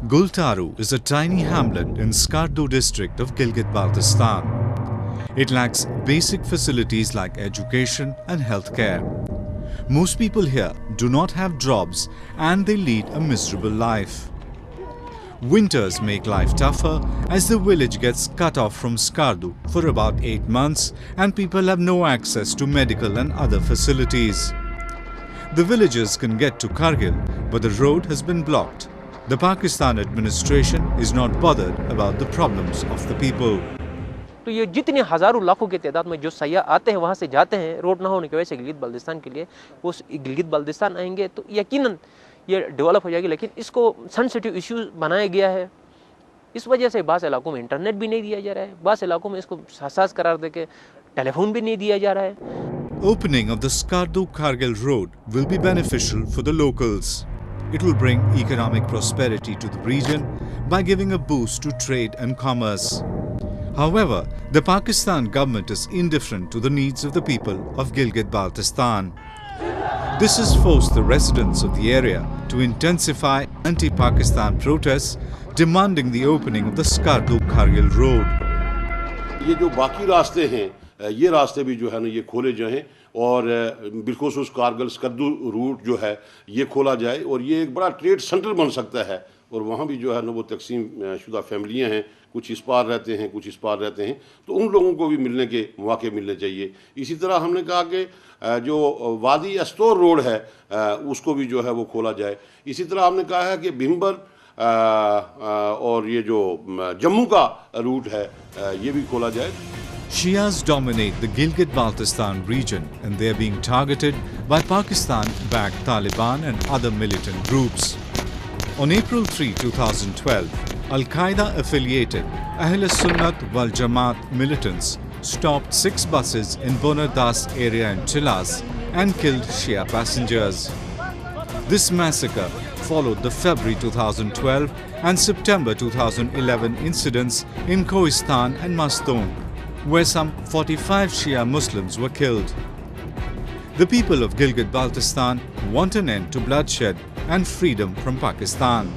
Gultari is a tiny hamlet in Skardu district of Gilgit Baltistan. It lacks basic facilities like education and healthcare. Most people here do not have jobs and they lead a miserable life. Winters make life tougher as the village gets cut off from Skardu for about 8 months and people have no access to medical and other facilities. The villagers can get to Kargil, but the road has been blocked. The Pakistan administration is not bothered about the problems of the people. तो ये जितने हज़ारों लाखों की तादाद में जो सयाह आते हैं वहाँ से जाते हैं, रोड ना होने की वजह से गिलगित बल्तिस्तान के लिए, वो गिलगित बल्तिस्तान आएंगे तो यकीनन ये डेवलप हो जाएगी, लेकिन इसको सेंसिटिव इश्यूज बनाया गया है। इस वजह से बाज़ इलाकों में इंटरनेट भी नहीं दिया जा रहा है, बाज़ इलाकों में इसको हसास करार देके टेलीफोन भी नहीं दिया जा रहा है। Opening of the Skardu-Kargil Road will be beneficial for the locals. It will bring economic prosperity to the region by giving a boost to trade and commerce. However, the Pakistan government is indifferent to the needs of the people of Gilgit Baltistan. This has forced the residents of the area to intensify anti-Pakistan protests, demanding the opening of the Skardu-Kargil Road. ये जो बाकी रास्ते हैं, ये रास्ते भी जो है ना ये खोले जाएं और बिलखुसूस कारगिल स्कर्दू रूट जो है ये खोला जाए और ये एक बड़ा ट्रेड सेंटर बन सकता है और वहाँ भी जो है ना वो तकसीम शुदा फैमिलियाँ हैं, कुछ इस पार रहते हैं, कुछ इस पार रहते हैं, तो उन लोगों को भी मिलने के मौके मिलने चाहिए। इसी तरह हमने कहा कि जो वादी अस्तोर रोड है उसको भी जो है वो खोला जाए। इसी तरह हमने कहा है कि भिम्बर और ये जो जम्मू का रूट है ये भी खोला जाए। Shias dominate the Gilgit Baltistan region and they are being targeted by Pakistan-backed Taliban and other militant groups. On April 3, 2012, Al-Qaeda-affiliated Ahl-e-Sunnat wal Jamaat militants stopped 6 buses in Bonardas area in Chilas and killed Shia passengers. This massacre followed the February 2012 and September 2011 incidents in Kohistan and Mastung, where some 45 Shia Muslims were killed. The people of Gilgit Baltistan want an end to bloodshed and freedom from Pakistan.